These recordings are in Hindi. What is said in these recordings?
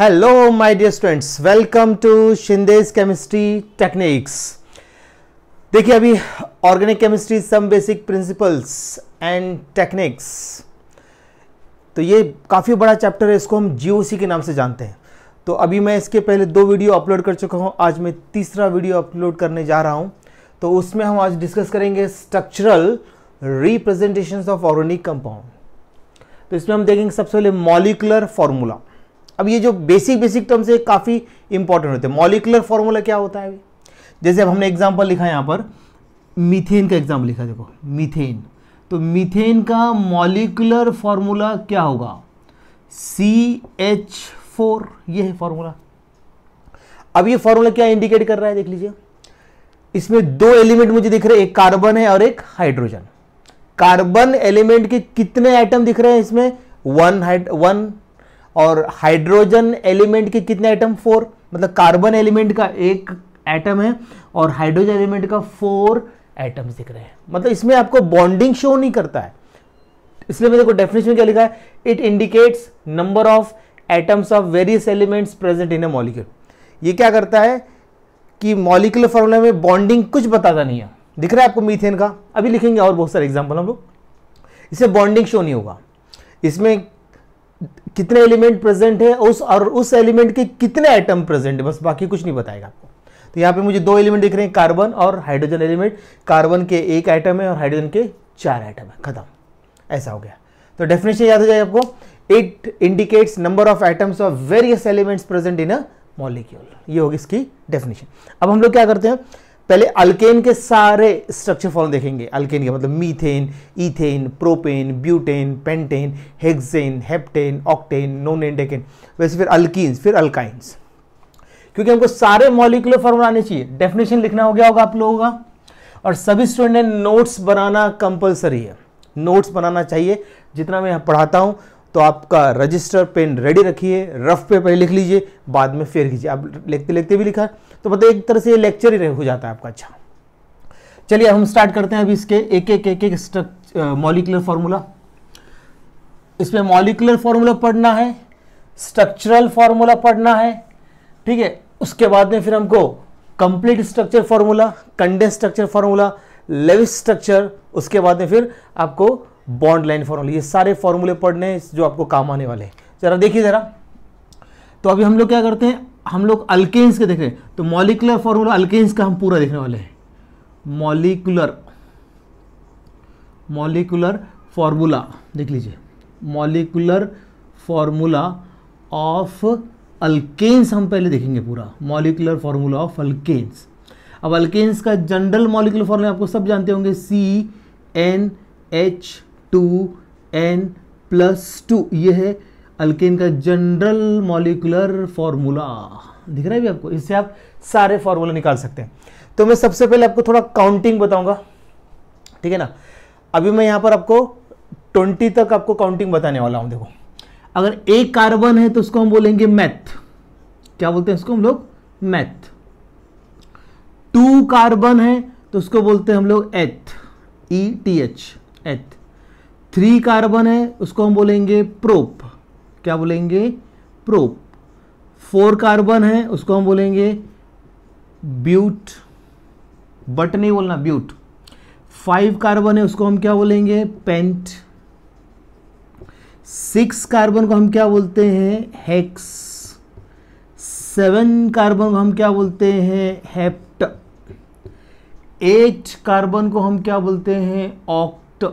Hello my dear students, welcome to Shinde's chemistry techniques. देखिए अभी organic chemistry some basic principles and techniques, तो ये काफ़ी बड़ा चैप्टर है। इसको हम जीओसी के नाम से जानते हैं। तो अभी मैं इसके पहले 2 वीडियो अपलोड कर चुका हूँ, आज मैं तीसरा वीडियो अपलोड करने जा रहा हूँ। तो उसमें हम आज डिस्कस करेंगे structural representations of organic compound. तो इसमें हम देखेंगे सबसे पहले मॉलिक्यूलर फार्मूला। अब ये जो बेसिक टर्म्स है काफ़ी इंपॉर्टेंट होते हैं। मॉलिक्यूलर फार्मूला क्या होता है अभी, जैसे अब हमने एग्जांपल लिखा है यहाँ पर, मीथेन का एग्जांपल लिखा, देखो मीथेन। तो मीथेन का मॉलिक्यूलर फार्मूला क्या होगा, CH4, ये है फार्मूला। अब ये फार्मूला क्या इंडिकेट कर रहा है, देख लीजिए। इसमें 2 एलिमेंट मुझे दिख रहे हैं, एक कार्बन है और एक हाइड्रोजन। कार्बन एलिमेंट के कितने एटम दिख रहे हैं इसमें, 1 और हाइड्रोजन एलिमेंट के कितने एटम, 4। मतलब कार्बन एलिमेंट का 1 एटम है और हाइड्रोजन एलिमेंट का 4 एटम्स दिख रहे हैं। मतलब इसमें आपको बॉन्डिंग शो नहीं करता है, इसलिए मैंने देखो डेफिनेशन में क्या लिखा है, it indicates number of atoms of various elements present in a molecule. ये क्या करता है कि मॉलिक्यूलर फार्मूला में बॉन्डिंग कुछ बताता नहीं है। दिख रहा है आपको मीथेन का, अभी लिखेंगे और बहुत सारे एग्जाम्पल हम लोग। इसमें बॉन्डिंग शो नहीं होगा, इसमें कितने एलिमेंट प्रेजेंट है उस एलिमेंट के कितने एटम प्रेजेंट है, बस बाकी कुछ नहीं बताएगा आपको। तो यहाँ पे मुझे 2 एलिमेंट दिख रहे हैं, कार्बन और हाइड्रोजन एलिमेंट। कार्बन के 1 एटम है और हाइड्रोजन के 4 एटम है, खत्म, ऐसा हो गया। तो डेफिनेशन याद हो जाए आपको, it indicates number of atoms of various elements present in a molecule. ये होगी इसकी डेफिनेशन। अब हम लोग क्या करते हैं, पहले अल्केन के सारे स्ट्रक्चर फॉर्म देखेंगे। अल्केन का मतलब methane, ethane, propane, butane, pentane, hexane, heptane, octane, nonane, decane, वैसे फिर अल्कीन्स, फिर अल्काइंस। क्योंकि हमको सारे मॉलिक्यूलर फॉर्मूला आने चाहिए। डेफिनेशन लिखना हो गया होगा आप लोगों का, और सभी स्टूडेंट ने नोट्स बनाना कंपलसरी है। नोट्स बनाना चाहिए। जितना मैं यहाँ पढ़ाता हूँ तो आपका रजिस्टर पेन रेडी रखिए, रफ पे पहले लिख लीजिए, बाद में फेर कीजिए। आप लिखते लिखते भी लिखा तो मतलब एक तरह से ये लेक्चर ही हो जाता है आपका। अच्छा चलिए हम स्टार्ट करते हैं अभी इसके एक मॉलिक्यूलर फार्मूला। इसमें मॉलिक्यूलर फार्मूला पढ़ना है, स्ट्रक्चरल फार्मूला पढ़ना है, ठीक है। उसके बाद में फिर हमको complete structure formula, condense structure formula, Lewis structure, उसके बाद में फिर आपको बॉन्ड लाइन फार्मूला। ये सारे फार्मूले पढ़ने हैं जो आपको काम आने वाले हैं। जरा देखिए जरा। तो अभी हम लोग क्या करते हैं, हम लोग अल्केन्स के देख रहे हैं। तो मॉलिक्यूलर फार्मूला अल्केन्स का हम पूरा देखने वाले हैं। मॉलिक्यूलर फार्मूला देख लीजिए, मॉलिक्यूलर फार्मूला ऑफ अल्केन्स हम पहले देखेंगे पूरा। Molecular formula of alkanes. अब अल्केन्स का जनरल मॉलिक्यूलर फार्मूला आपको सब जानते होंगे, CnH2n+2। ये है अल्केन का जनरल मॉलिक्यूलर फार्मूला। दिख रहा है भी आपको, इससे आप सारे फार्मूला निकाल सकते हैं। तो मैं सबसे पहले आपको थोड़ा काउंटिंग बताऊंगा, ठीक है ना। अभी मैं यहां पर आपको 20 तक आपको काउंटिंग बताने वाला हूं। देखो, अगर 1 कार्बन है तो उसको हम बोलेंगे मैथ। क्या बोलते हैं उसको हम लोग, मैथ। 2 कार्बन है तो उसको बोलते हैं हम लोग एथ, ETH, एथ। 3 कार्बन है उसको हम बोलेंगे प्रोप। क्या बोलेंगे, प्रोप। 4 कार्बन है उसको हम बोलेंगे ब्यूट, बट नहीं बोलना, ब्यूट। 5 कार्बन है उसको हम क्या बोलेंगे, पेंट। 6 कार्बन को हम क्या बोलते हैं, हेक्स। 7 कार्बन को हम क्या बोलते हैं, हेप्ट। 8 कार्बन को हम क्या बोलते हैं, ऑक्ट।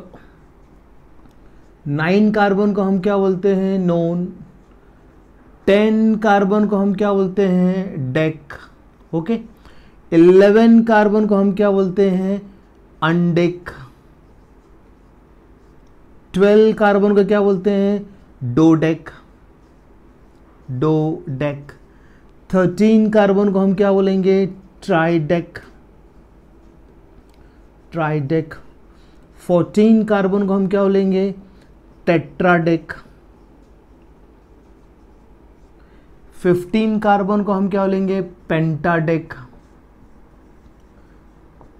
9 कार्बन को हम क्या बोलते हैं, नोन। 10 कार्बन को हम क्या बोलते हैं, डेक। ओके। 11 कार्बन को हम क्या बोलते हैं, अनडेक। 12 कार्बन को क्या बोलते हैं, डोडेक, डोडेक। 13 कार्बन को हम क्या बोलेंगे, ट्राइडेक, ट्राइडेक। 14 कार्बन को हम क्या बोलेंगे, टेट्राडेक। 15 कार्बन को हम क्या बोलेंगे, पेंटाडेक,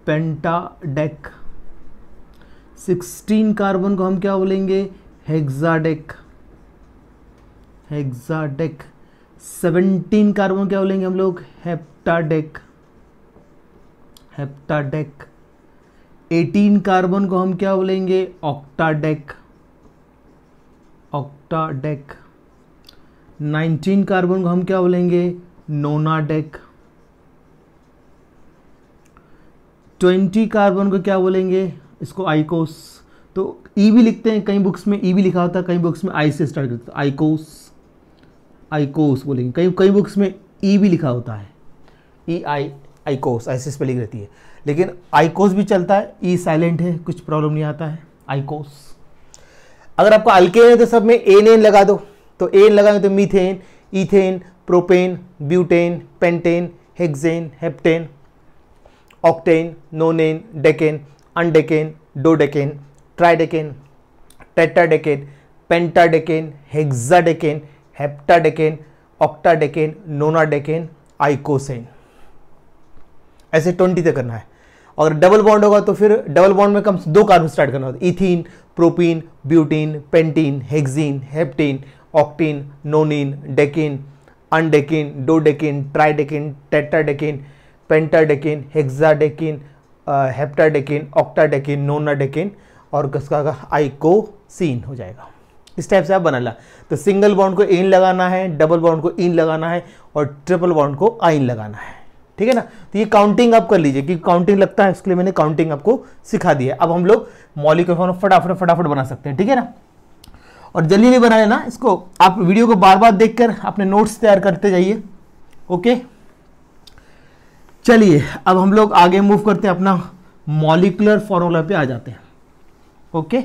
पेंटाडेक। 16 कार्बन को हम क्या बोलेंगे, हेक्साडेक, हेक्साडेक। 17 कार्बन क्या बोलेंगे हम लोग, हेप्टाडेक। 18 कार्बन को हम क्या बोलेंगे, ऑक्टाडेक। 19 कार्बन को हम क्या बोलेंगे, नोनाडेक। 20 कार्बन को क्या बोलेंगे, इसको आइकोस। तो ई भी लिखते हैं, कई बुक्स में ई भी लिखा होता है, कई बुक्स में आई से स्टार्ट करते हैं, आइकोस बोलेंगे। कई बुक्स में ई भी लिखा होता है, ई आई, आइकोस ऐसे स्पेलिंग रहती है, लेकिन आइकोस भी चलता है, ई साइलेंट है, कुछ प्रॉब्लम नहीं आता है, आइकोस। अगर आपका अल्केन है तो सब में एन एन लगा दो, तो एन लगाएंगे तो methane, ethane, propane, butane, pentane, hexane, heptane, octane, nonane, decane, undecane, dodecane, tridecane, tetradecane, pentadecane, hexadecane, heptadecane, octadecane, nonadecane, icosane. ऐसे 20 तक करना है। और डबल बॉन्ड होगा तो फिर डबल बॉन्ड में कम से 2 कार्बन स्टार्ट करना होता है, ethene, propene, butene, pentene, hexene, heptene, octene, nonene, decene, undecene, dodecene, tridecene, tetradecene, pentadecene, hexadecene, heptadecene, octadecene, nonadecene और किसका आइकोसीन हो जाएगा। इस टाइप से आप बना ला। तो सिंगल बॉन्ड को एन लगाना है, डबल बॉन्ड को इन लगाना है और ट्रिपल बॉन्ड को आइन लगाना है, ठीक है ना। तो ये काउंटिंग आप कर लीजिए, क्योंकि काउंटिंग लगता है, इसके लिए मैंने काउंटिंग आपको सिखा दी है। अब हम लोग मॉलिक्यूलर फॉर्मूला फटाफट बना सकते हैं, ठीक है ना। और जल्दी नहीं बनाए ना, इसको आप वीडियो को बार बार देखकर अपने नोट्स तैयार करते जाइए, ओके। चलिए अब हम लोग आगे मूव करते हैं, अपना मॉलिक्यूलर फॉर्मूला पे आ जाते हैं, ओके।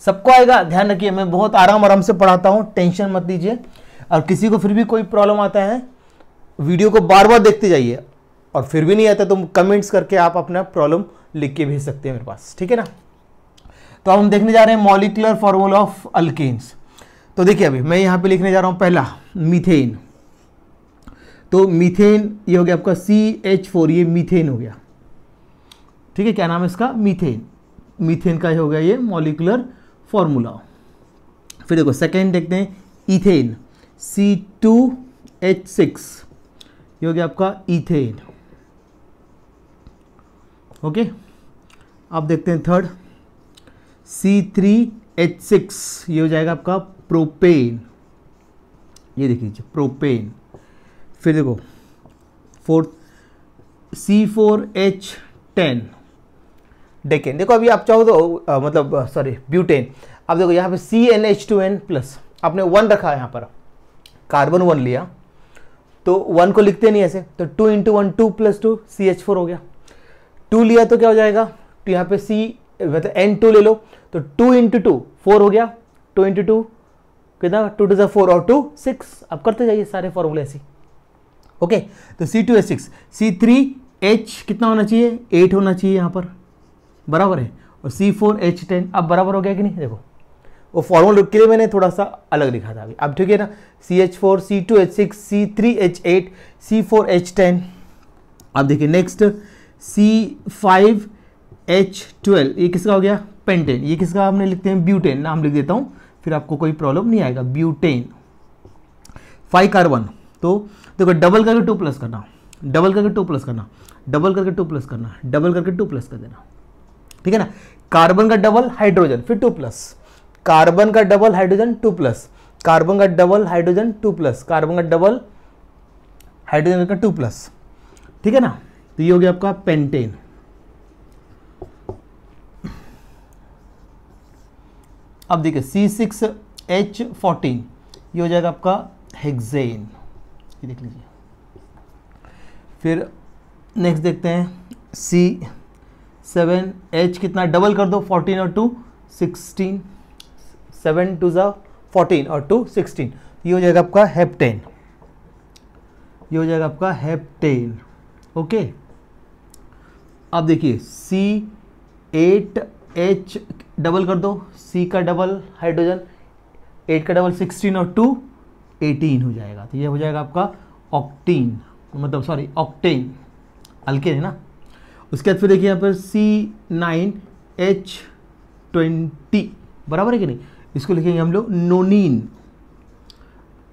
सबको आएगा, ध्यान रखिए, मैं बहुत आराम से पढ़ाता हूं, टेंशन मत लीजिए। और किसी को फिर भी कोई प्रॉब्लम आता है, वीडियो को बार बार देखते जाइए, और फिर भी नहीं आता तो कमेंट्स करके आप अपना प्रॉब्लम लिख के भेज सकते हैं मेरे पास, ठीक है ना। तो हम देखने जा रहे हैं मॉलिक्यूलर फॉर्मूला ऑफ अल्केन्स। तो देखिए अभी मैं यहाँ पे लिखने जा रहा हूँ पहला मीथेन। तो मीथेन ये हो गया आपका CH4, ये मीथेन हो गया, ठीक है। क्या नाम है इसका, मीथेन। मीथेन का हो गया ये मॉलिक्यूलर फॉर्मूला। फिर देखो सेकेंड देखते हैं, इथेन, C2H6, ये हो गया आपका इथेन, ओके। अब देखते हैं थर्ड, C3H6, ये हो जाएगा आपका प्रोपेन, ये देख लीजिए प्रोपेन। फिर देखो फोर्थ, C4H10 डेकेन। देखो अभी आप चाहो तो मतलब सॉरी ब्यूटेन। अब देखो यहाँ पे CnH2n प्लस, आपने 1 रखा है, यहाँ पर कार्बन 1 लिया तो 1 को लिखते नहीं ऐसे, तो 2 × 1 2 + 2 CH4 हो गया। 2 लिया तो क्या हो जाएगा, तो यहाँ पे मतलब N2 ले लो, तो 2 × 2 4 हो गया, 2 × 2 कितना, 2 × 4 और 2 6। अब करते जाइए सारे फॉर्मूले ऐसे, ओके। तो C2H6, C3H कितना होना चाहिए, 8 होना चाहिए यहाँ पर, बराबर है। और C4H10 अब बराबर हो गया कि नहीं, देखो वो फॉर्मूला के लिए मैंने थोड़ा सा अलग लिखा था अभी, अब ठीक है ना। CH4, C2H6, C3H8, C4H10। अब देखिए नेक्स्ट C5H12, ये किसका हो गया, पेंटेन। ये किसका हमने लिखते हैं, ब्यूटेन, नाम लिख देता हूँ, फिर आपको कोई प्रॉब्लम नहीं आएगा, ब्यूटेन। 5 कार्बन, तो देखो डबल करके 2 प्लस करना, डबल करके 2 प्लस करना, डबल करके 2 प्लस करना, डबल करके 2 प्लस कर देना, ठीक है ना। कार्बन का डबल हाइड्रोजन, फिर 2 प्लस, कार्बन का डबल हाइड्रोजन 2 प्लस, कार्बन का डबल हाइड्रोजन 2 प्लस, कार्बन का डबल हाइड्रोजन का 2 प्लस, ठीक है ना। तो ये हो गया आपका पेंटेन। अब देखिए C6H14, ये हो जाएगा आपका हेक्सेन, ये देख लीजिए। फिर नेक्स्ट देखते हैं C7H, कितना डबल कर दो, 14 और 2 16, 7 2 14 और 2 16, ये हो जाएगा आपका हेप्टेन, ये हो जाएगा आपका हेप्टेन, ओके। अब देखिए C8H डबल कर दो, C का डबल हाइड्रोजन, 8 का डबल 16 और 2 18 हो जाएगा। तो ये हो जाएगा आपका ऑक्टीन, मतलब सॉरी ऑक्टेन, अल्केन है ना। उसके बाद फिर देखिए यहाँ पर C9H20, बराबर है कि नहीं, इसको लिखेंगे हम लोग नोनीन,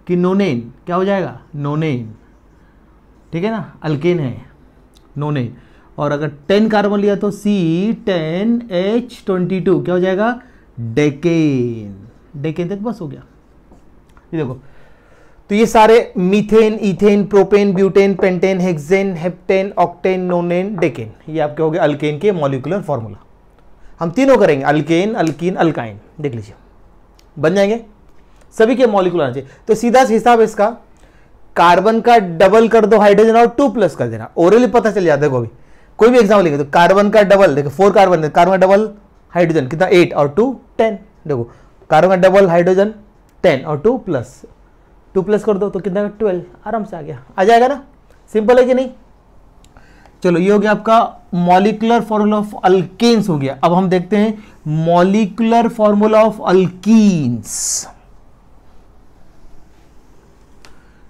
कि नोनेन क्या हो जाएगा, नोनेन, ठीक है ना, अल्केन है नोनेन। और अगर 10 कार्बन लिया तो C10H22 क्या हो जाएगा, डेकेन, डेकेन तक बस हो गया। ये देखो, तो ये सारे methane, ethane, propane, butane, pentane, hexane, heptane, octane, nonane, decane, ये आपके हो गए अल्केन के मॉलिक्यूलर फॉर्मूला। हम तीनों करेंगे, अल्केन, अल्कीन, अल्काइन, देख लीजिए बन जाएंगे, सभी के मॉलिक्यूल आना चाहिए। तो सीधा हिसाब इसका, कार्बन का डबल कर दो हाइड्रोजन और 2 प्लस कर देना, ओरली पता चल जाता है। कोई भी एग्जाम लिखे तो कार्बन का डबल, देखो 4 कार्बन, कार्बन का डबल हाइड्रोजन कितना 8 और 2 10, देखो कार्बन का डबल हाइड्रोजन 10 और 2 प्लस कर दो तो कितना 12, आराम से आ गया, आ जाएगा ना, सिंपल है कि नहीं। चलो ये हो गया आपका मॉलिक्यूलर फॉर्मूला ऑफ अल्केन्स हो गया। अब हम देखते हैं मॉलिक्यूलर फॉर्मूला ऑफ अल्कीन्स।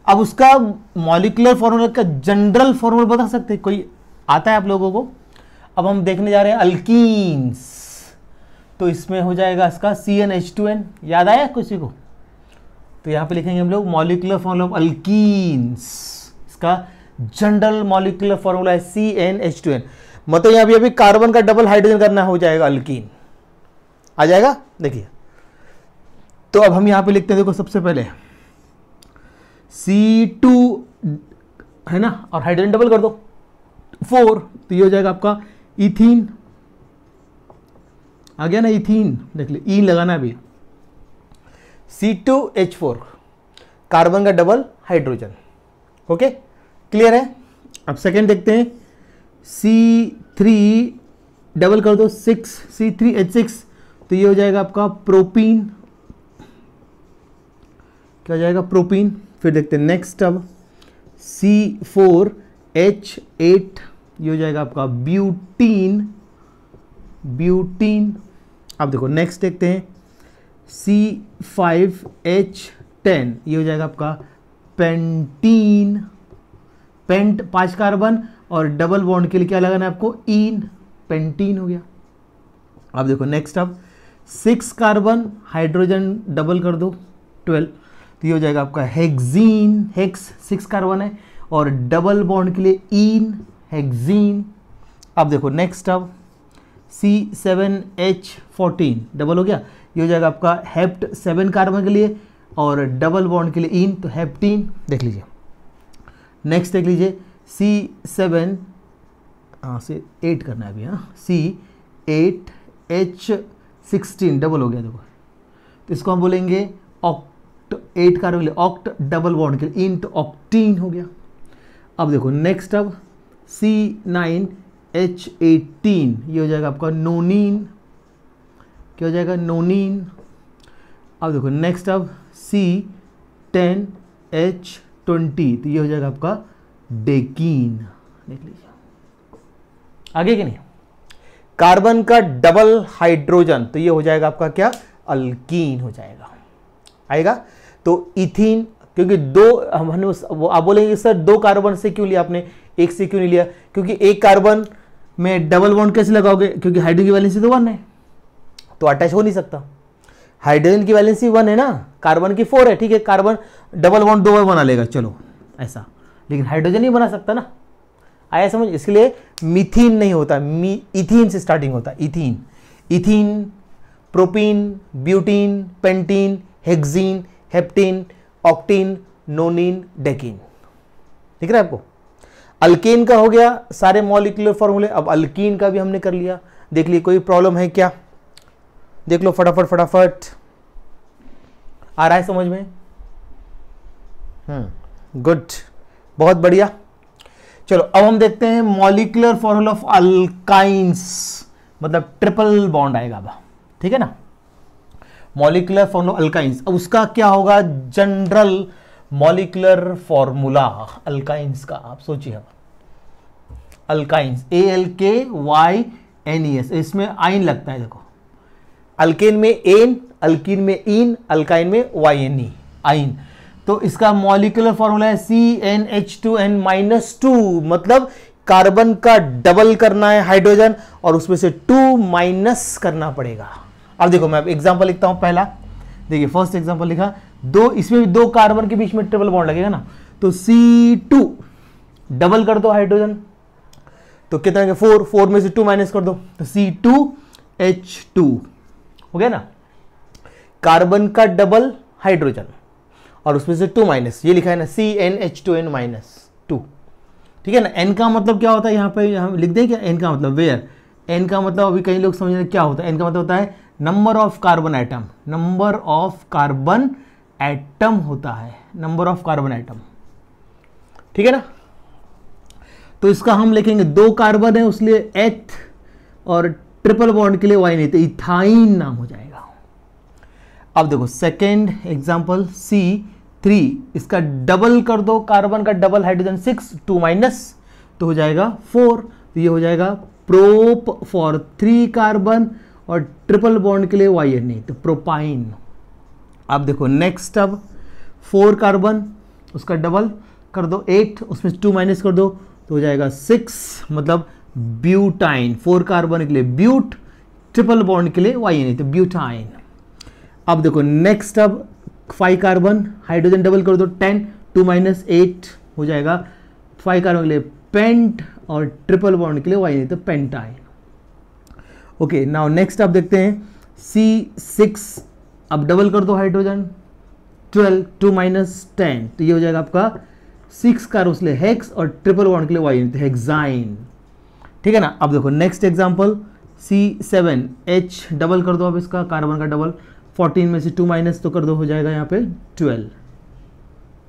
अब उसका मॉलिक्यूलर फॉर्मूला का जनरल फॉर्मूला बता सकते हैं, कोई आता है आप लोगों को। अब हम देखने जा रहे हैं अल्कीन्स, तो इसमें हो जाएगा इसका CnH2n, याद आया किसी को, तो यहां पे लिखेंगे हम लोग मॉलिक्यूलर फॉर्मूला ऑफ अल्कीन्स, इसका जनरल मॉलिक्यूलर फॉर्मूला है CnH2n। मतलब यहां भी अभी कार्बन का डबल हाइड्रोजन करना हो जाएगा अल्कीन, आ जाएगा। देखिए तो अब हम यहां पे लिखते हैं, देखो सबसे पहले C2 है ना, और हाइड्रोजन डबल कर दो 4, तो ये हो जाएगा आपका इथीन, आ गया ना इथीन, देख ले ई लगाना अभी, C2H4 कार्बन का डबल हाइड्रोजन, ओके क्लियर है। अब सेकेंड देखते हैं, C3 डबल कर दो 6, C3H6, तो ये हो जाएगा आपका प्रोपीन, क्या हो जाएगा प्रोपीन। फिर देखते हैं नेक्स्ट, अब C4H8, ये हो जाएगा आपका ब्यूटीन, ब्यूटीन। अब देखो नेक्स्ट देखते हैं C5H10, ये हो जाएगा आपका पेंटीन, पेंट 5 कार्बन और डबल बॉन्ड के लिए क्या लगाना है आपको, इन, पेंटीन हो गया। अब देखो नेक्स्ट, अब 6 कार्बन हाइड्रोजन डबल कर दो 12, तो ये हो जाएगा आपका हेक्सीन, हेक्स 6 कार्बन है और डबल बॉन्ड के लिए इन, हेक्सीन। अब देखो नेक्स्ट, अब C7H14 डबल हो गया, ये हो जाएगा आपका हेप्ट 7 कार्बन के लिए और डबल बॉन्ड के लिए इन, तो हेप्टीन, देख लीजिए। नेक्स्ट देख लीजिए C7 से 8 करना है अभी, हाँ C8H16 डबल हो गया, देखो तो इसको हम बोलेंगे ऑक्ट, 8 कार्बन के लिए ऑक्ट, डबल बॉन्ड के लिए इन, तो ऑक्टीन हो गया। अब देखो नेक्स्ट, अब C9H18, ये हो जाएगा आपका नोनीन, क्या हो जाएगा नोनीन। अब देखो नेक्स्ट, अब C10H20, तो ये हो जाएगा आपका डेकीन, देख लीजिए आगे कि नहीं। कार्बन का डबल हाइड्रोजन, तो ये हो जाएगा आपका क्या, अल्कीन हो जाएगा, आएगा। तो इथीन, क्योंकि दो हमने आप बोलेंगे सर 2 कार्बन से क्यों लिया आपने, 1 से क्यों नहीं लिया, क्योंकि 1 कार्बन में डबल बॉन्ड कैसे लगाओगे, क्योंकि हाइड्रोजन की वैलेंसी तो 1 है, तो अटैच हो नहीं सकता। हाइड्रोजन की वैलेंसी 1 है ना, कार्बन की 4 है, ठीक है, कार्बन डबल बॉन्ड 2 बार बना लेगा, चलो ऐसा, लेकिन हाइड्रोजन नहीं बना सकता ना, आया समझ। इसके लिए मीथीन नहीं होता, इथीन से स्टार्टिंग होता है, ethene, ethene, propene, butene, pentene, hexene, heptene, octene, nonene, decene, दिख रहा है आपको। अल्केन का हो गया सारे मॉलिक्यूलर फॉर्मूले। अब अल्कीन का भी हमने कर लिया, देख लिए कोई प्रॉब्लम है क्या, देख लो फटाफट फटाफट, आ रहा है समझ में, गुड, बहुत बढ़िया। चलो अब हम देखते हैं मॉलिक्यूलर फॉर्मूला ऑफ अल्काइंस, मतलब ट्रिपल बॉन्ड आएगा अब, ठीक है ना, मॉलिक्यूलर फॉर्मूला अल्काइंस। अब उसका क्या होगा, जनरल मॉलिक्यूलर फॉर्मूला अल्काइंस का, आप सोचिए। अब अल्काइंस ALKYNES, इसमें आइन लगता है, देखो अल्केन में एन, अल्कीन में इन, अल्काइन में YNE, आइन। तो इसका मॉलिक्यूलर फॉर्मूला है CnH2n-2, मतलब कार्बन का डबल करना है हाइड्रोजन और उसमें से 2 माइनस करना पड़ेगा। अब देखो मैं एग्जांपल लिखता हूं पहला, देखिए फर्स्ट एग्जांपल लिखा, दो, इसमें भी दो कार्बन के बीच में ट्रिपल बॉन्ड लगेगा ना, तो C2 डबल कर दो हाइड्रोजन, तो कितना है 4, 4 में से 2 माइनस कर दो तो C2H2 हो गया ना, कार्बन का डबल हाइड्रोजन और उसमें से 2 माइनस, ये लिखा है ना CnH2n -2, ठीक है ना। n का मतलब क्या होता है, यहाँ पे हम लिख दें क्या, n का मतलब वेयर, n का मतलब अभी कई लोग समझ रहे क्या होता है, n का मतलब होता है number of carbon atom, number of carbon atom होता है, नंबर ऑफ कार्बन एटम, ठीक है ना। तो इसका हम लिखेंगे 2 कार्बन है उसलिए एथ और ट्रिपल बॉन्ड के लिए वाई नहीं, तो इथाइन नाम हो जाएगा। अब देखो सेकेंड एग्जांपल C3, इसका डबल कर दो, कार्बन का डबल हाइड्रोजन 6, 2 माइनस तो हो जाएगा 4, तो ये हो जाएगा प्रोप फॉर 3 कार्बन और ट्रिपल बॉन्ड के लिए वाई नहीं, तो प्रोपाइन। अब देखो नेक्स्ट, अब 4 कार्बन उसका डबल कर दो 8, उसमें 2 माइनस कर दो तो हो जाएगा 6, मतलब ब्यूटाइन, 4 कार्बन के लिए ब्यूट, ट्रिपल बॉन्ड के लिए वाई नहीं, तो ब्यूटाइन। अब देखो नेक्स्ट, अब 5 कार्बन हाइड्रोजन डबल कर दो 10, 2 माइनस 8 हो जाएगा 5 कार्बन के लिए पेंट और ट्रिपल बॉन्ड के लिए वाई नहीं, तो पेंटाइन। ओके, नाउ नेक्स्ट आप देखते हैं C6, अब डबल कर दो हाइड्रोजन 12, 2 माइनस 10 तो ये हो जाएगा आपका 6 कार्बन के लिए हेक्स और ट्रिपल बॉन्ड के लिए वाई, तो हेक्साइन, ठीक है ना। अब देखो नेक्स्ट एग्जांपल C7H, डबल कर दो अब इसका, कार्बन का डबल, 14 में से 2 माइनस तो कर दो, हो जाएगा यहाँ पे 12,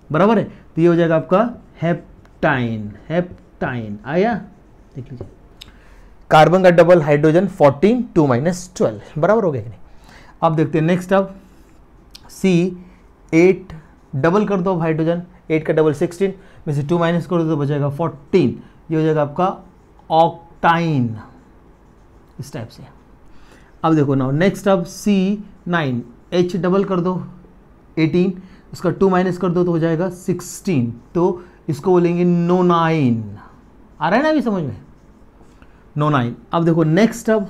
बराबर है, तो ये हो जाएगा आपका हेप्टाइन, हेप्टाइन आया, देख लीजिए, कार्बन का डबल हाइड्रोजन 14, 2 माइनस 12, बराबर हो गया कि नहीं। अब देखते हैं नेक्स्ट, अब C8 डबल कर दो हाइड्रोजन, 8 का डबल 16 में से 2 माइनस कर दो तो बचेगा 14, ये हो जाएगा आपका ऑक्टाइन, इस टाइप से। अब देखो नाउ नेक्स्ट, अब C9H डबल कर दो 18, उसका 2 माइनस कर दो तो हो जाएगा 16, तो इसको बोलेंगे नोनाइन, आ रहा है ना अभी समझ में, नोनाइन। अब देखो नेक्स्ट, अब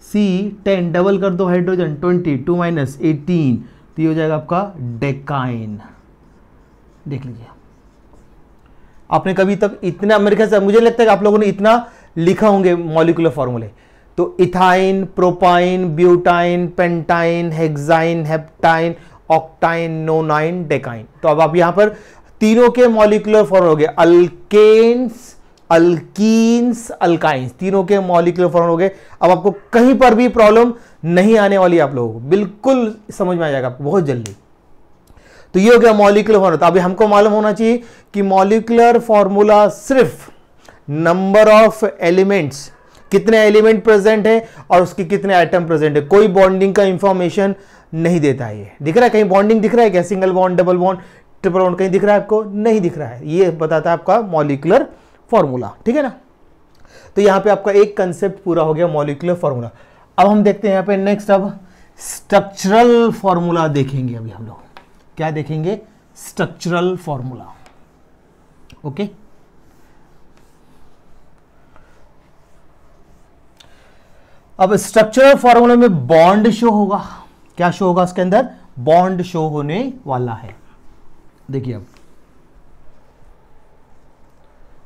C10 डबल कर दो हाइड्रोजन 20, 2 माइनस 18 तो ये हो जाएगा आपका डेकाइन, देख लीजिए। आपने कभी तक इतना, मेरे ख्याल से मुझे लगता है कि आप लोगों ने इतना लिखा होंगे मॉलिक्यूलर फॉर्मूले, तो ethyne, propyne, butyne, pentyne, hexyne, heptyne, octyne, nonyne, decyne. तो अब आप यहां पर तीनों के मॉलिक्यूलर फॉर्मूले हो गए, अल्केन्स, अल्कीन्स, अल्काइंस, तीनों के मॉलिक्यूलर फॉर्मूले हो गए। अब आपको कहीं पर भी प्रॉब्लम नहीं आने वाली, आप लोगों को बिल्कुल समझ में आ जाएगा आपको बहुत जल्दी। तो ये हो गया मॉलिक्यूलर फॉर्मूला। तो अभी हमको मालूम होना चाहिए कि मॉलिक्यूलर फॉर्मूला सिर्फ नंबर ऑफ एलिमेंट्स, कितने एलिमेंट प्रेजेंट है और उसके कितने आइटम प्रेजेंट है, कोई बॉन्डिंग का इंफॉर्मेशन नहीं देता है। ये दिख रहा है कहीं बॉन्डिंग दिख रहा है क्या, single bond, double bond, triple bond कहीं दिख रहा है आपको, नहीं दिख रहा है। ये बताता है आपका मॉलिक्यूलर फॉर्मूला, ठीक है ना। तो यहां पे आपका एक कंसेप्ट पूरा हो गया मॉलिक्यूलर फॉर्मूला। अब हम देखते हैं यहां पे नेक्स्ट, अब स्ट्रक्चरल फॉर्मूला देखेंगे। अभी हम लोग क्या देखेंगे, स्ट्रक्चरल फॉर्मूला, ओके। अब स्ट्रक्चरल फॉर्मूला में बॉन्ड शो होगा, क्या शो होगा उसके अंदर, बॉन्ड शो होने वाला है, देखिए अब,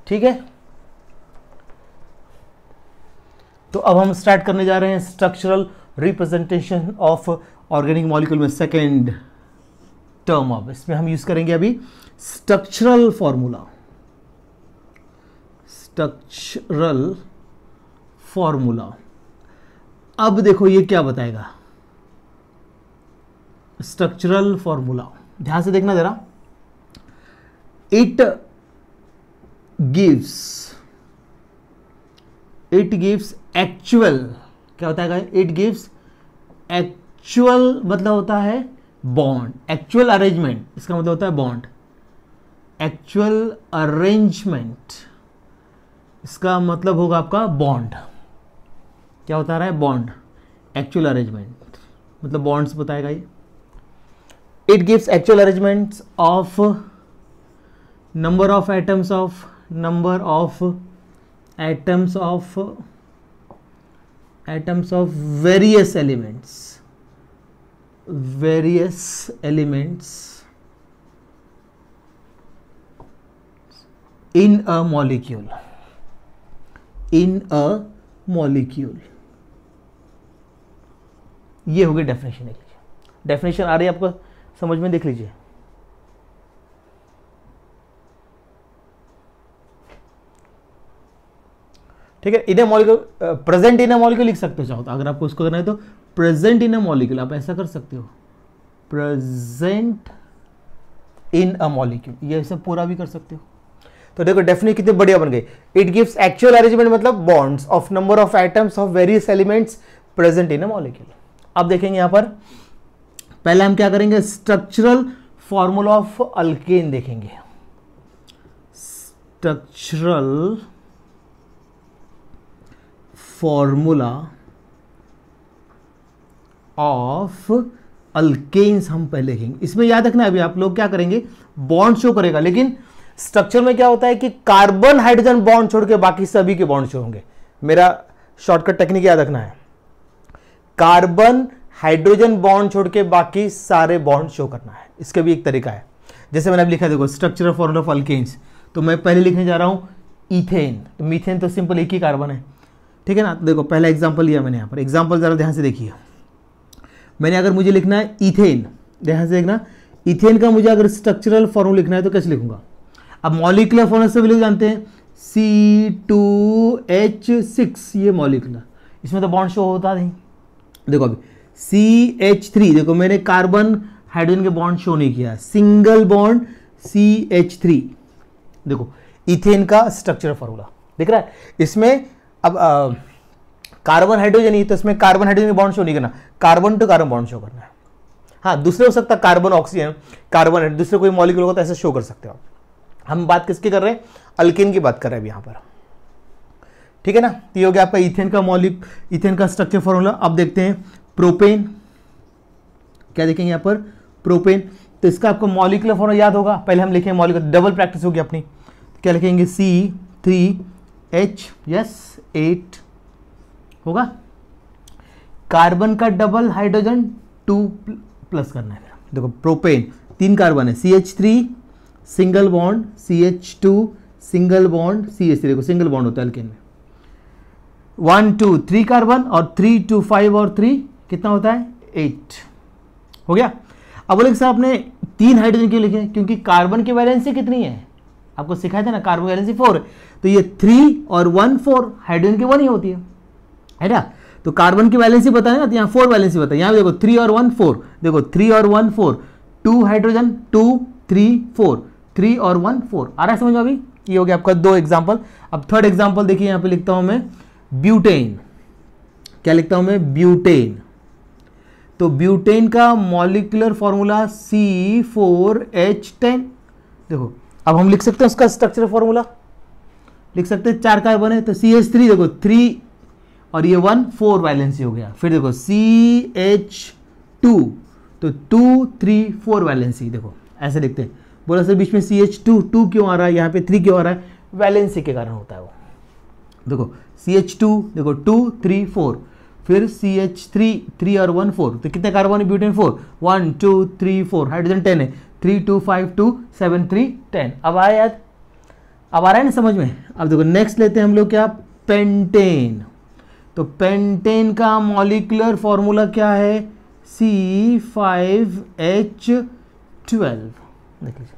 ठीक है। तो अब हम स्टार्ट करने जा रहे हैं structural representation of organic molecule में सेकेंड टर्म। अब इसमें हम यूज करेंगे अभी स्ट्रक्चरल फॉर्मूला, स्ट्रक्चरल फॉर्मूला। अब देखो ये क्या बताएगा, स्ट्रक्चरल फॉर्मूला, ध्यान से देखना जरा। इट गिव्स एक्चुअल, क्या होता है, इट गिव्स एक्चुअल मतलब होता है बॉन्ड, एक्चुअल अरेंजमेंट, इसका मतलब होता है बॉन्ड, एक्चुअल अरेंजमेंट, इसका मतलब होगा आपका बॉन्ड। क्या होता रहा है, बॉन्ड, एक्चुअल अरेंजमेंट मतलब बॉन्ड्स बताएगा ये। It gives actual arrangements of number of atoms of various elements various elements in a molecule, in a molecule, ये होगी डेफिनेशन। देख लीजिए, डेफिनेशन आ रही है आपको समझ में, देख लीजिए। ठीक है, in a molecule, present in a molecule लिख सकते हो चाहो तो, अगर आपको उसको करना है तो प्रेजेंट इन ए मॉलिक्यूल आप ऐसा कर सकते हो, प्रेजेंट इन अ मॉलिक्यूल, ये सब पूरा भी कर सकते हो। तो देखो डेफिनेशन कितनी बढ़िया बन गई। इट गिव्स एक्चुअल अरेंजमेंट मतलब bonds of number of atoms of various elements present in a molecule. अब देखेंगे यहां पर, पहले हम क्या करेंगे, स्ट्रक्चरल फॉर्मूला ऑफ अल्केन देखेंगे। स्ट्रक्चरल फॉर्मूला ऑफ अल्केन्स हम पहले लिखेंगे। इसमें याद रखना है, अभी आप लोग क्या करेंगे, बॉन्ड शो करेगा, लेकिन स्ट्रक्चर में क्या होता है कि कार्बन हाइड्रोजन बॉन्ड छोड़ के बाकी सभी के बॉन्ड शो होंगे। मेरा शॉर्टकट टेक्निक याद रखना है, कार्बन हाइड्रोजन बॉन्ड छोड़ के बाकी सारे बॉन्ड शो करना है। इसका भी एक तरीका है, जैसे मैंने अब लिखा, देखो स्ट्रक्चरल फॉर्मूला ऑफ अल्केन्स, तो मैं पहले लिखने जा रहा हूं इथेन, तो मीथेन तो सिंपल एक ही कार्बन है, ठीक है ना। देखो पहला एग्जांपल लिया मैंने यहाँ पर, एग्जांपल जरा ध्यान से देखिए। मैंने अगर मुझे लिखना है इथेन, ध्यान से देखना, इथेन का मुझे अगर स्ट्रक्चरल फॉर्मूला लिखना है तो कैसे लिखूंगा। अब मॉलिक्यूलर फॉर्मूला से भी लोग जानते हैं, C2H6, ये मॉलिक्यूलर, इसमें तो बॉन्ड शो होता नहीं। देखो अभी CH3, देखो मैंने कार्बन हाइड्रोजन के बॉन्ड शो नहीं किया, सिंगल बॉन्ड CH3। देखो इथेन का स्ट्रक्चरल फॉर्मूला दिख रहा है इसमें। अब कार्बन हाइड्रोजन ही, तो इसमें कार्बन हाइड्रोजन बॉन्ड शो नहीं करना, carbon to carbon bond show करना है। हाँ दूसरे हो सकता है, कार्बन ऑक्सीजन, कार्बन दूसरे कोई मॉलिक्यूल होगा तो ऐसे शो कर सकते हो। हम बात किसकी कर रहे हैं, अल्केन की बात कर रहे हैं यहां पर, ठीक है ना। तो ये हो गया आपका इथेन का इथेन का स्ट्रक्चर फॉर्मूला। अब देखते हैं प्रोपेन, क्या देखेंगे यहां पर, प्रोपेन। तो इसका आपको मॉलिक्यूलर फॉर्मूला याद होगा, पहले हम लिखेंगे मॉलिक्यूलर, डबल प्रैक्टिस होगी अपनी। तो क्या लिखेंगे, C3H8 होगा, कार्बन का डबल, हाइड्रोजन 2 प्लस करना है। देखो प्रोपेन 3 कार्बन है, CH3 single bond, CH2 single bond, CH3, देखो सिंगल बॉन्ड होता है अल्केन में। 1 2 3 कार्बन, और 3 2 5 और 3 कितना होता है, 8 हो गया। अब बोले साहब आपने 3 हाइड्रोजन क्यों लिखे, क्योंकि कार्बन की वैलेंसी कितनी है, आपको सिखाया था ना, कार्बन की वैलेंसी 4 है, तो ये 3 और 1 4, हाइड्रोजन की 1 ही होती है ना। तो कार्बन की वैलेंसी बताए ना, तो यहाँ 4 वैलेंसी बताए, यहाँ देखो 3 और 1 4, देखो 3 और 1 4, 2 हाइड्रोजन 2 3 4, 3 और 1 4, आ रहा है समझ में अभी। ये हो गया आपका 2 एग्जाम्पल। अब थर्ड एग्जाम्पल देखिए, यहाँ पे लिखता हूं मैं ब्यूटेन, क्या लिखता हूं मैं, ब्यूटेन। तो ब्यूटेन का मॉलिक्यूलर फॉर्मूला C4H10। देखो अब हम लिख सकते हैं उसका स्ट्रक्चरल फॉर्मूला, लिख सकते हैं, 4 कार्बन है तो CH3, देखो 3 और ये 1 4 वैलेंसी हो गया। फिर देखो CH2, तो 2 3 4 वैलेंसी, देखो ऐसे लिखते हैं। बोला सर बीच में CH2 2 क्यों आ रहा है, यहाँ पे 3 क्यों आ रहा है, वैलेंसी के कारण होता है वो। देखो CH2, देखो 2 3 4, फिर CH3 3 और 1 4, तो कितने कार्बन है ब्यूटेन, 4, 1 2 3 4, हाइड्रोजन 10 है, 3 2 5 2 7 3 10। अब आया याद, अब आ रहा है ना समझ में। अब देखो नेक्स्ट लेते हैं हम लोग क्या, पेंटेन। तो पेंटेन का मॉलिक्यूलर फॉर्मूला क्या है, C5H12। देख लीजिए,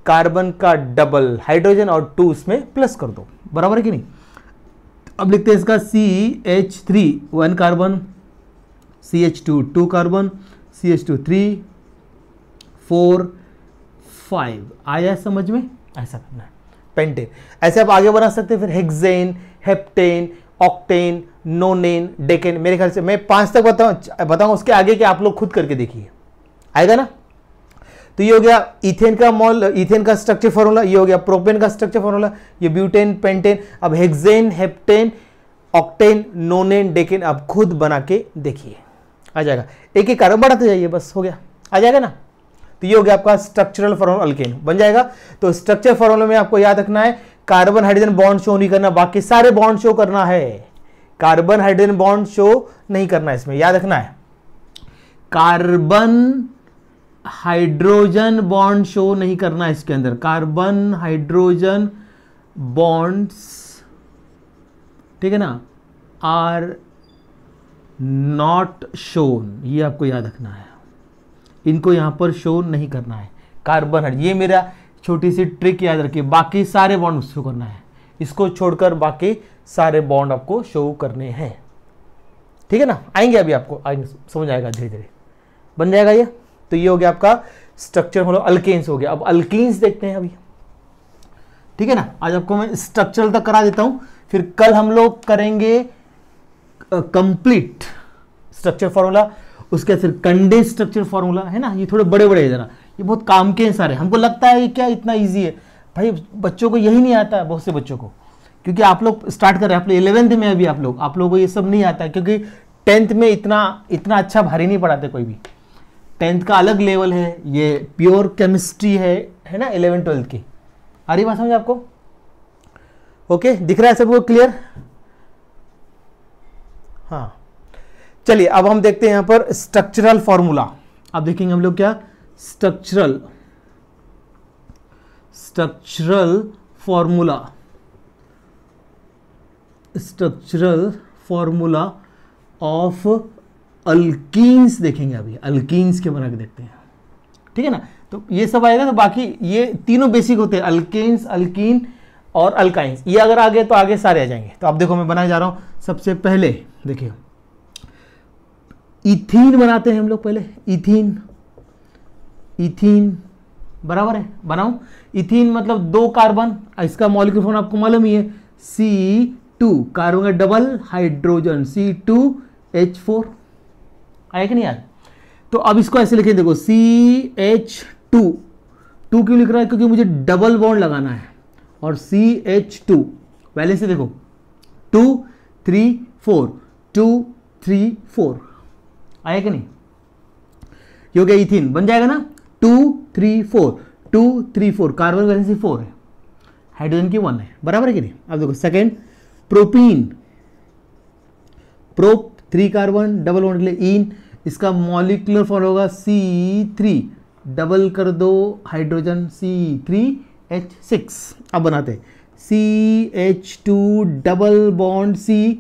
कार्बन का डबल, हाइड्रोजन और 2 उसमें प्लस कर दो, बराबर है कि नहीं। अब लिखते हैं इसका CH3 1 carbon, CH2 2 carbon, CH2 3 4 5। आया समझ में, ऐसा करना है पेंटेन। ऐसे आप आगे बना सकते हैं, फिर hexane, heptane, octane, nonane, decane. मेरे ख्याल से मैं 5 तक बताऊंगा, उसके आगे के आप लोग खुद करके देखिए, आएगा ना। तो ये हो गया इथेन का स्ट्रक्चर फॉर्मूला, ये हो गया प्रोपेन का स्ट्रक्चर फॉर्मूला, ये ब्यूटेन, पेंटेन। अब hexane, heptane, octane, nonane, decane आप खुद बना के देखिए, आ जाएगा। एक एक कार्बन बढ़ाते जाइए, बस हो गया, आ जाएगा ना। तो ये हो गया आपका स्ट्रक्चरल फॉर्मूला अल्केन बन जाएगा। तो स्ट्रक्चर फॉर्मूला में आपको याद रखना है, कार्बन हाइड्रोजन बॉन्ड शो नहीं करना, बाकी सारे बॉन्ड शो करना है। कार्बन हाइड्रोजन बॉन्ड शो नहीं करना, इसमें याद रखना है। कार्बन हाइड्रोजन बॉन्ड शो नहीं करना इसके अंदर, कार्बन हाइड्रोजन बॉन्ड्स, ठीक है ना, आर नॉट शोन, ये आपको याद रखना है, इनको यहां पर शो नहीं करना है। कार्बन, ये मेरा छोटी सी ट्रिक याद रखिए, बाकी सारे बॉन्ड शो करना है, इसको छोड़कर बाकी सारे बॉन्ड आपको शो करने हैं, ठीक है ना। आएंगे अभी आपको आएंगे, समझ आएगा धीरे धीरे बन जाएगा ये। तो ये हो गया आपका स्ट्रक्चर, मतलब अल्केन्स हो गया। अब अल्कीन्स देखते हैं अभी, ठीक है ना। आज आपको मैं स्ट्रक्चरल तक करा देता हूं, फिर कल हम लोग करेंगे कंप्लीट स्ट्रक्चर फॉर्मूला, उसके फिर कंडेंस स्ट्रक्चर फॉर्मूला, है ना। ये थोड़े बड़े बड़े जरा, ये बहुत काम के हैं सारे। हमको लगता है ये क्या इतना इजी है, भाई बच्चों को यही नहीं आता है, बहुत से बच्चों को, क्योंकि आप लोग स्टार्ट कर रहे हैं, आप लोग 11th में अभी, आप लोगों को ये सब नहीं आता है, क्योंकि 10th में इतना अच्छा भारी नहीं पढ़ाते कोई भी। 10th का अलग लेवल है, ये प्योर केमिस्ट्री है ना, 11th 12th की। आ रही बात समझ आपको? ओके, दिख रहा है सबको क्लियर? हाँ, चलिए अब हम देखते हैं यहां पर स्ट्रक्चरल फॉर्मूला। अब देखेंगे हम लोग क्या, स्ट्रक्चरल फॉर्मूला ऑफ अल्कीन्स देखेंगे अभी, अल्कीन्स के बना के देखते हैं, ठीक है ना। तो ये सब आएगा, तो बाकी ये तीनों बेसिक होते हैं, अल्केन्स, अल्कीन और अल्काइंस। ये अगर आ गए तो आगे सारे आ जाएंगे। तो अब देखो मैं बनाने जा रहा हूं, सबसे पहले देखिए इथीन बनाते हैं हम लोग पहले। इथीन बराबर है, बनाऊं। इथीन मतलब 2 कार्बन, इसका मॉलिक्यूलर फॉर्म आपको मालूम ही है, C2, कार्बन का डबल हाइड्रोजन, C2H4, आया कि नहीं यार। तो अब इसको ऐसे लिखें, देखो CH2, 2 क्यों लिख रहा है, क्योंकि मुझे डबल बॉन्ड लगाना है, और CH2 वैलेंस से देखो 2 3 4, 2 3 4, आया कि नहीं। ये हो गया इथीन, बन जाएगा ना, 2 3 4, 2 3 4, कार्बन वैलेंसी 4 है, हाइड्रोजन की 1 है, बराबर है कि नहीं। अब देखो second propene, prop 3 carbon double bond ले इन, इसका मॉलिक्यूलर फॉर्म होगा C3, डबल कर दो हाइड्रोजन C3H6। अब बनाते हैं CH2 डबल बॉन्ड CH।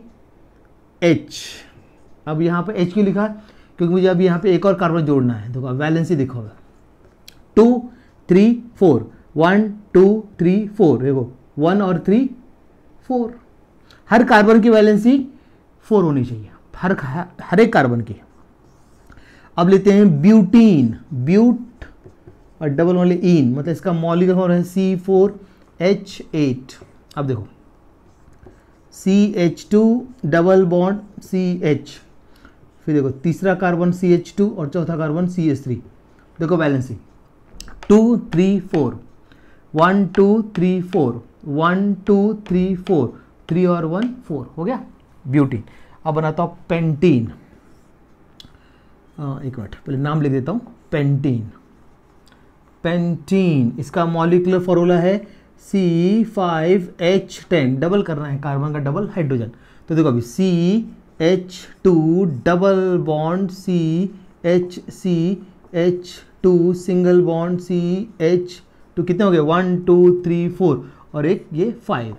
अब यहाँ पे H क्यों लिखा, क्योंकि मुझे अब यहाँ पे एक और कार्बन जोड़ना है। देखो वैलेंसी देखो, 2 3 4, 1 2 3 4, देखो 1 और 3 4, हर कार्बन की वैलेंसी 4 होनी चाहिए, हर एक कार्बन की। अब लेते हैं ब्यूटीन, ब्यूट और डबल वाले इन, मतलब इसका मॉलिक्यूलर फॉर्म है C4H8। अब देखो CH2 डबल बॉन्ड CH, फिर देखो तीसरा कार्बन CH2 और चौथा कार्बन CH3। देखो बैलेंसी 2 3 4, 1 2 3 4, 1 2 3 4, 3 और 1 4, हो गया ब्यूटीन। अब बनाता हूँ पेंटीन। एक मिनट पहले नाम लिख देता हूँ, पेंटीन। पेंटीन इसका मॉलिक्यूलर फॉर्मूला है C5H10, डबल करना है कार्बन का डबल हाइड्रोजन। तो देखो अभी CH2 double bond CH2 single bond CH2, कितने हो गए 1 2 3 4 और एक ये 5।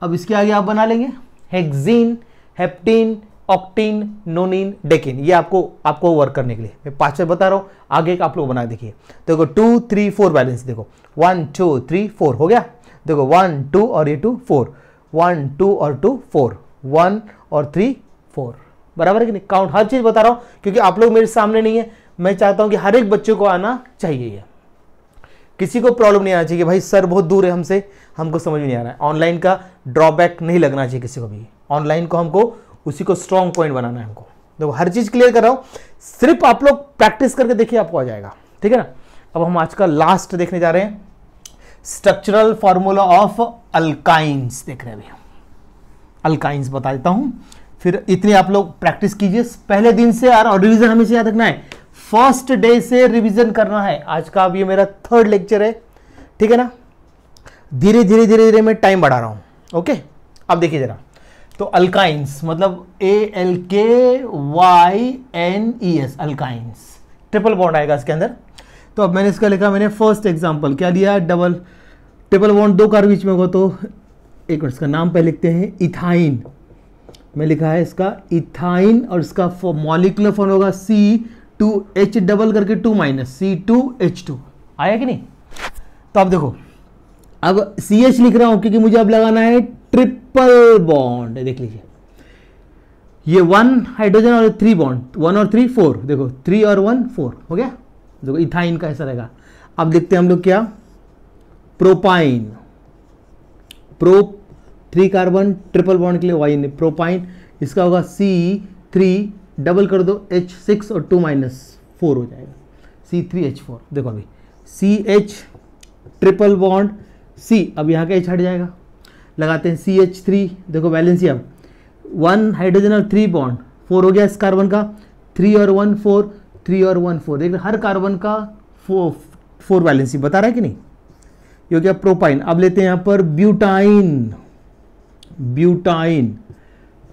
अब इसके आगे आप बना लेंगे हेक्सीन, हेप्टीन, ऑक्टीन, नोनिन, डेकिन। ये आपको वर्क करने के लिए मैं 5 बता रहा हूं, आगे का आप लोग बना देखिए। देखो 2 3 4 बैलेंस, देखो 1 2 3 4 हो गया। देखो 1 2 और ये 2 4, 1 2 और 2 4, 1 और 3 4, बराबर है कि नहीं। काउंट हर चीज बता रहा हूं क्योंकि आप लोग मेरे सामने नहीं है, मैं चाहता हूं कि हर एक बच्चे को आना चाहिए। ये किसी को प्रॉब्लम नहीं आना चाहिए कि भाई सर बहुत दूर है हमसे, हमको समझ में नहीं आ रहा है। ऑनलाइन का ड्रॉबैक नहीं लगना चाहिए किसी को भी, ऑनलाइन को हमको उसी को स्ट्रॉन्ग पॉइंट बनाना है हमको। देखो हर चीज क्लियर कर रहा हूं, सिर्फ आप लोग प्रैक्टिस करके देखिए आपको आ जाएगा, ठीक है ना। अब हम आज का लास्ट देखने जा रहे हैं, स्ट्रक्चरल फॉर्मूला ऑफ अल्काइंस देख रहे हैं अभी। अल्काइंस बता देता हूं, फिर इतनी आप लोग प्रैक्टिस कीजिए पहले दिन से, और रिवीजन हमेशा याद रखना है, फर्स्ट डे से रिवीजन करना है। आज का अब ये मेरा 3rd लेक्चर है, ठीक है ना। धीरे धीरे मैं टाइम बढ़ा रहा हूं, ओके। अब देखिए जरा, तो अल्काइंस मतलब ALKYNES अल्काइंस, ट्रिपल बॉन्ड आएगा इसके अंदर। तो अब मैंने इसका लिखा, मैंने फर्स्ट एग्जांपल क्या लिया, ट्रिपल बॉन्ड 2 कार्बन बीच में होगा, तो एक मिनट इसका नाम पहले लिखते हैं, इथाइन में लिखा है इसका इथाइन, और इसका मॉलिक्यूलर फॉर्म होगा C2H डबल करके 2 माइनस C2H2, आया कि नहीं। तो अब देखो, अब CH लिख रहा हूं क्योंकि मुझे अब लगाना है ट्रिपल बॉन्ड। देख लीजिए, ये 1 हाइड्रोजन और 3 बॉन्ड, 1 और 3 4, देखो 3 और 1 4 हो गया। देखो इथाइन का ऐसा रहेगा। अब देखते हैं हम लोग क्या, प्रोपाइन, 3 कार्बन ट्रिपल बॉन्ड के लिए वाई ने प्रोपाइन, इसका होगा C3 डबल कर दो H6 और 2 माइनस 4 हो जाएगा C3H4। देखो अभी CH ट्रिपल बॉन्ड C, अब यहाँ का H हट जाएगा, लगाते हैं CH3, देखो वैलेंसी अब 1 हाइड्रोजन और 3 बॉन्ड 4 हो गया इस कार्बन का, 3 और 1 4, 3 और 1 4, देख हर कार्बन का 4 वैलेंसी बता रहा है कि नहीं, ये हो गया प्रोपाइन। अब लेते हैं यहाँ पर ब्यूटाइन,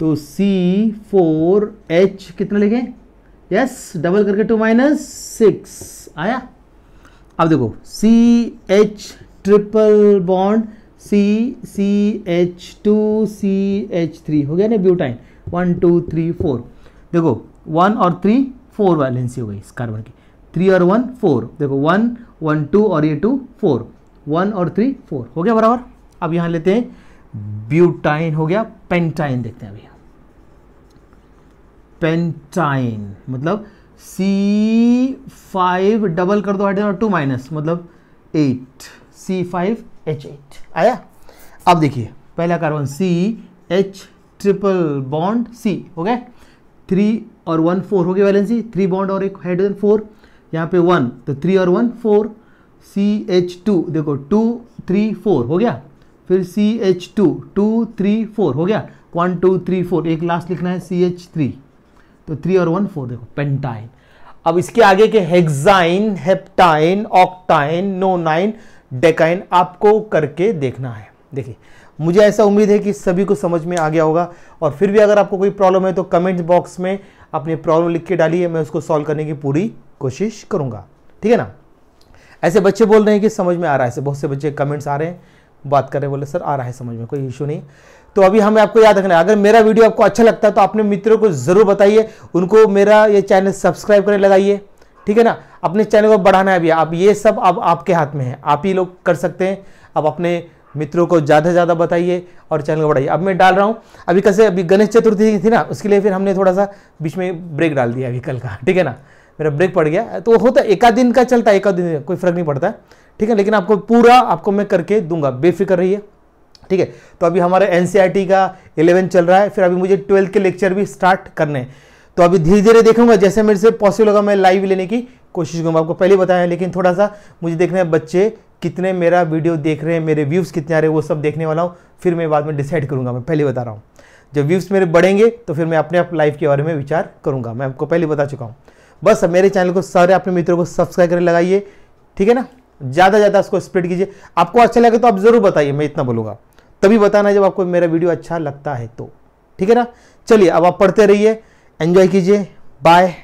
तो C4H कितना लिखे, यस डबल करके 2 माइनस 6 आया। अब देखो CH triple bond CH2 CH3 हो गया ना ब्यूटाइन, 1 2 3 4, देखो 1 और 3 4 वैलेंसी हो गई इस कार्बन की, 3 और 1 4, देखो 1 1 2 और ये 2 4, 1 और 3 4 हो गया बराबर। अब यहां लेते हैं ब्यूटाइन, हो गया पेंटाइन, देखते हैं अभी पेंटाइन मतलब C5 डबल कर दो हाइड्रोजन और 2 माइनस मतलब 8 C5H8 आया। अब देखिए पहला carbon CH triple bond C हो गया, 3 और 1 4 हो गया वैलेंसी, 3 बॉन्ड और एक हाइड्रोजन 4, यहाँ पे 1 तो 3 और 1 4, CH2 देखो 2 3 4 हो गया, फिर CH2 2 3 4 हो गया, 1 2 3 4, एक लास्ट लिखना है CH3, तो 3 और 1 4, देखो पेंटाइन। अब इसके आगे के हेक्साइन, हेप्टाइन, ऑक्टाइन, नोनाइन, डेकाइन आपको करके देखना है। देखिए मुझे ऐसा उम्मीद है कि सभी को समझ में आ गया होगा, और फिर भी अगर आपको कोई प्रॉब्लम है तो कमेंट बॉक्स में अपनी प्रॉब्लम लिख के डालिए, मैं उसको सॉल्व करने की पूरी कोशिश करूंगा, ठीक है ना। ऐसे बच्चे बोल रहे हैं कि समझ में आ रहा है, ऐसे बहुत से बच्चे कमेंट्स आ रहे हैं, बात कर रहे हैं, बोले सर आ रहा है समझ में, कोई इशू नहीं। तो अभी हमें आपको याद रखना है, अगर मेरा वीडियो आपको अच्छा लगता है तो अपने मित्रों को जरूर बताइए, उनको मेरा ये चैनल सब्सक्राइब करने लगाइए, ठीक है ना। अपने चैनल को बढ़ाना है भी, अब ये सब अब आपके हाथ में है, आप ही लोग कर सकते हैं। अब अपने मित्रों को ज़्यादा से ज़्यादा बताइए और चैनल को बढ़ाइए। अब मैं डाल रहा हूँ अभी, कैसे अभी गणेश चतुर्थी थी ना, उसके लिए फिर हमने थोड़ा सा बीच में ब्रेक डाल दिया अभी कल का, ठीक है ना, मेरा ब्रेक पड़ गया, तो होता है एक आध दिन का चलता है, एक आध दिन कोई फर्क नहीं पड़ता है, ठीक है। लेकिन आपको पूरा आपको मैं करके दूंगा, बेफिक्र रहिए, ठीक है। तो अभी हमारे NCERT का 11 चल रहा है, फिर अभी मुझे 12 के लेक्चर भी स्टार्ट करने हैं, तो अभी धीरे धीरे देखूंगा, जैसे मेरे से पॉसिबल होगा मैं लाइव लेने की कोशिश करूंगा। आपको पहले बताया, लेकिन थोड़ा सा मुझे देखना है बच्चे कितने मेरा वीडियो देख रहे हैं, मेरे व्यूज़ कितने आ रहे हैं, वो सब देखने वाला हूँ, फिर मैं बाद में डिसाइड करूंगा। मैं पहले बता रहा हूँ, जब व्यूज़ मेरे बढ़ेंगे तो फिर मैं अपने आप लाइव के बारे में विचार करूंगा, मैं आपको पहले बता चुका हूँ। बस मेरे चैनल को सारे अपने मित्रों को सब्सक्राइब करके लगाइए, ठीक है ना, ज़्यादा ज़्यादा उसको स्प्रेड कीजिए। आपको अच्छा लगे तो आप ज़रूर बताइए, मैं इतना बोलूँगा, तभी बताना जब आपको मेरा वीडियो अच्छा लगता है तो, ठीक है ना। चलिए अब आप पढ़ते रहिए, एंजॉय कीजिए, बाय।